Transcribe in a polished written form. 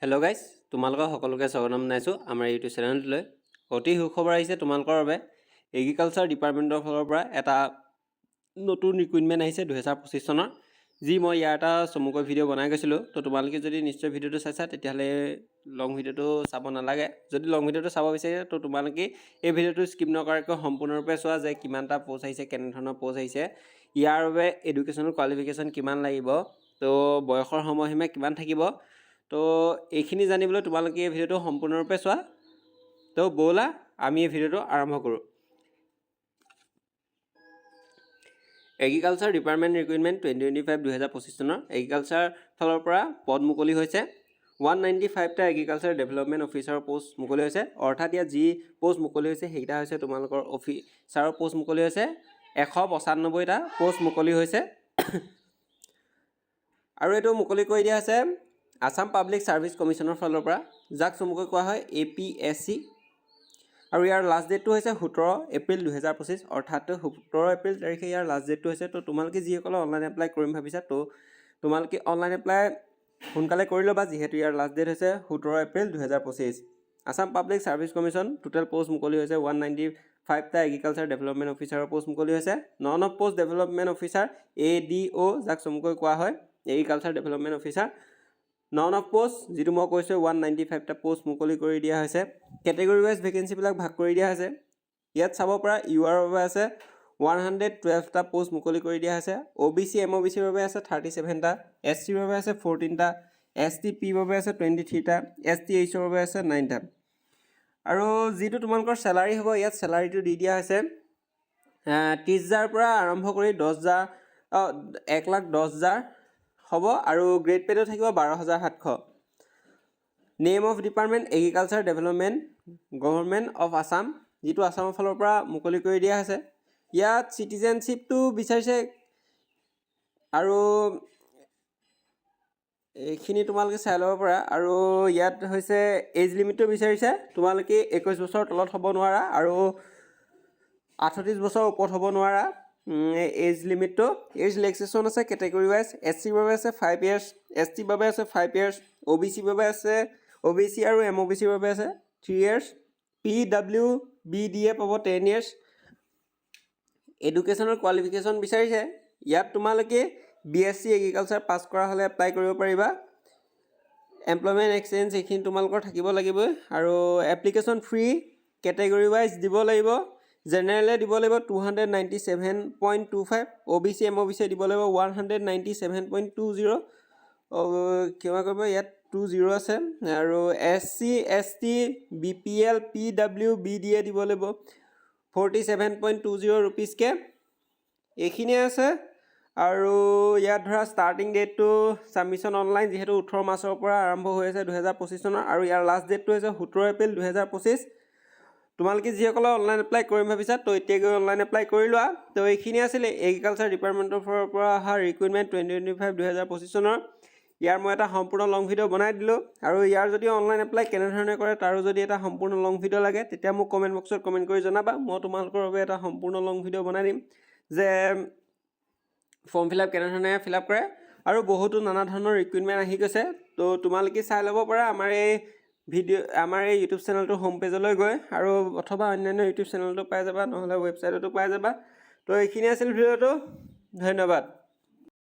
Hello' guys, তোমালোকক সকলোকে স্বাগতম জনাইছোঁ আমাৰ ইউটিউব চেনেলটোলৈ। অতি সুখবৰ আহিছে তোমালোকৰ বাবে। এগ্ৰিকালচাৰ ডিপাৰ্টমেণ্টৰ ফালৰ পৰা এটা নতুন ৰিক্ৰুইটমেণ্ট আহিছে 2025 চনৰ, যি মই ইয়াৰ এটা চমুকৈ ভিডিঅ' বনাই গৈছিলোঁ। তো তোমালোকে যদি নিশ্চয় ভিডিঅ'টো চাইছা তেতিয়াহ'লে লং ভিডিঅ'টো চাব নালাগে। যদি লং ভিডিঅ'টো চাব বিচাৰে তো তোমালোকে এই ভিডিঅ'টো স্কিপ নকৰাকৈ সম্পূৰ্ণৰূপে চোৱা যে কিমানটা প'ষ্ট আহিছে, কেনেধৰণৰ প'ষ্ট আহিছে, ইয়াৰ বাবে এডুকেশ্যনেল কোৱালিফিকেশ্যন কিমান লাগিব, তো বয়সৰ সময়সীমা কিমান থাকিব। তো এইখিনি জানিবলৈ তোমালোকে এই ভিডিঅ'টো সম্পূৰ্ণৰূপে চোৱা। তো ব'লা আমি এই ভিডিঅ'টো আৰম্ভ কৰোঁ। এগ্ৰিকালচাৰ ডিপাৰ্টমেণ্ট ৰিক্ৰুইটমেণ্ট 2025 চনৰ এগ্ৰিকালচাৰ ফালৰ পৰা পদ মুকলি হৈছে। 195টা এগ্ৰিকালচাৰ ডেভেলপমেণ্ট অফিচাৰৰ পষ্ট মুকলি হৈছে। অৰ্থাৎ ইয়াত যি পষ্ট মুকলি হৈছে সেইকেইটা হৈছে তোমালোকৰ অফিচাৰৰ পষ্ট মুকলি হৈছে। 195টা পষ্ট মুকলি হৈছে আৰু এইটো মুকলি কৰি দিয়া হৈছে আছাম পাব্লিক ছাৰ্ভিচ কমিশ্যনৰ ফালৰ পৰা, যাক চমুকৈ কোৱা হয় APSC। আৰু ইয়াৰ লাষ্ট ডেটটো হৈছে 17 এপ্ৰিল 2025, অৰ্থাৎ 17 এপ্ৰিল তাৰিখে ইয়াৰ লাষ্ট ডেটটো হৈছে। তো তোমালোকে যিসকলে অনলাইন এপ্লাই কৰিম ভাবিছা তো তোমালোকে অনলাইন এপ্লাই সোনকালে কৰি ল'বা, যিহেতু ইয়াৰ লাষ্ট ডেট হৈছে 17 April 2025। Assam public service commission total post মুকলি হৈছে 195টা এগ্ৰিকালচাৰ ডেভেলপমেণ্ট অফিচাৰৰ পষ্ট মুকলি হৈছে। None of post development officer ADO, যাক চমুকৈ কোৱা হয় agriculture development officer. None of post যিটো মই কৈছোঁ 195টা পষ্ট মুকলি কৰি দিয়া হৈছে। কেটেগৰী ৱাইজ ভেকেঞ্চিবিলাক ভাগ কৰি দিয়া হৈছে। ইয়াত চাব পৰা ইউআৰৰ বাবে আছে 112টা পষ্ট মুকলি কৰি দিয়া হৈছে। OBC MOBCৰ বাবে আছে 37টা, SCৰ বাবে আছে 14টা, STP বাবে আছে 23টা, STHৰ বাবে আছে 9টা। আৰু যিটো তোমালোকৰ চেলাৰী হ'ব, ইয়াত চেলাৰীটো দি দিয়া হৈছে 30,000 পৰা আৰম্ভ কৰি 1,10,000 হ'ব। আৰু গ্ৰেড পে'টো থাকিব 12,700। Name of department agriculture development government of Assam, যিটো আছামৰ ফালৰ পৰা মুকলি কৰি দিয়া হৈছে। ইয়াত চিটিজেনশ্বিপটো বিচাৰিছে আৰু এইখিনি তোমালোকে চাই ল'ব পাৰা। আৰু ইয়াত হৈছে এজ লিমিটটো বিচাৰিছে, তোমালোকে 21 বছৰৰ তলত হ'ব নোৱাৰা আৰু 38 বছৰৰ ওপৰত হ'ব নোৱাৰা। এজ লিমিটটো এজ ৰিলেক্সেশ্যন আছে কেটেগৰী ৱাইজ। SCৰ বাবে আছে 5 years, STৰ বাবে আছে 5 years, OBCৰ বাবে আছে OBC আৰু MOBCৰ বাবে আছে 3 years, PWBDA পাব 10 years। এডুকেশ্যনেল কোৱালিফিকেশ্যন বিচাৰিছে, ইয়াত তোমালোকে BSc এগ্ৰিকালচাৰ পাছ কৰা হ'লে এপ্লাই কৰিব পাৰিবা। এমপ্লয়মেণ্ট এক্সপিৰিয়েঞ্চ এইখিনি তোমালোকৰ থাকিব লাগিবই। আৰু এপ্লিকেশ্যন ফ্ৰী, কেটেগৰী ৱাইজ দিব লাগিব। জেনেৰেলে দিব লাগিব 297.25, OBC MOBC দিব লাগিব 197.20, ক্ষমা কৰিব ইয়াত 20 আছে। আৰু SC ST BPL PWBDA দিব লাগিব 47.20 ৰুপিজকৈ। এইখিনিয়ে আছে। আৰু ইয়াত ধৰা ষ্টাৰ্টিং ডেটটো ছাবমিশ্যন অনলাইন, যিহেতু 18 মাৰ্চৰ পৰা আৰম্ভ হৈ আছে 2025 চনৰ, আৰু ইয়াৰ লাষ্ট ডেটটো হৈছে 17 এপ্ৰিল 2025। তোমালোকে যিসকলে অনলাইন এপ্লাই কৰিম ভাবিছা তো এতিয়া গৈ অনলাইন এপ্লাই কৰি লোৱা। তো এইখিনি আছিলে এগ্ৰিকালচাৰ ডিপাৰ্টমেণ্টৰ ফালৰ পৰা অহা ৰিক্ৰুইটমেণ্ট 2025 চনৰ। ইয়াৰ মই এটা সম্পূৰ্ণ লং ভিডিঅ' বনাই দিলোঁ। আৰু ইয়াৰ যদি অনলাইন এপ্লাই কেনেধৰণে কৰে তাৰো যদি এটা সম্পূৰ্ণ লং ভিডিঅ' লাগে তেতিয়া মোক কমেণ্ট বক্সত কমেণ্ট কৰি জনাবা। মই তোমালোকৰ বাবে এটা সম্পূৰ্ণ লং ভিডিঅ' বনাই দিম যে ফৰ্ম ফিল আপ কেনেধৰণে ফিল আপ কৰে। আৰু বহুতো নানা ধৰণৰ ৰিক্ৰুইটমেণ্ট আহি গৈছে। তো তোমালোকে চাই ল'ব পাৰা আমাৰ এই ইউটিউব চেনেলটোৰ হোম পেজলৈ গৈ, আৰু অথবা অন্যান্য ইউটিউব চেনেলটো পাই যাবা, নহ'লে ৱেবছাইটতো পাই যাবা। তো এইখিনি আছিল ভিডিঅ'টো। ধন্যবাদ।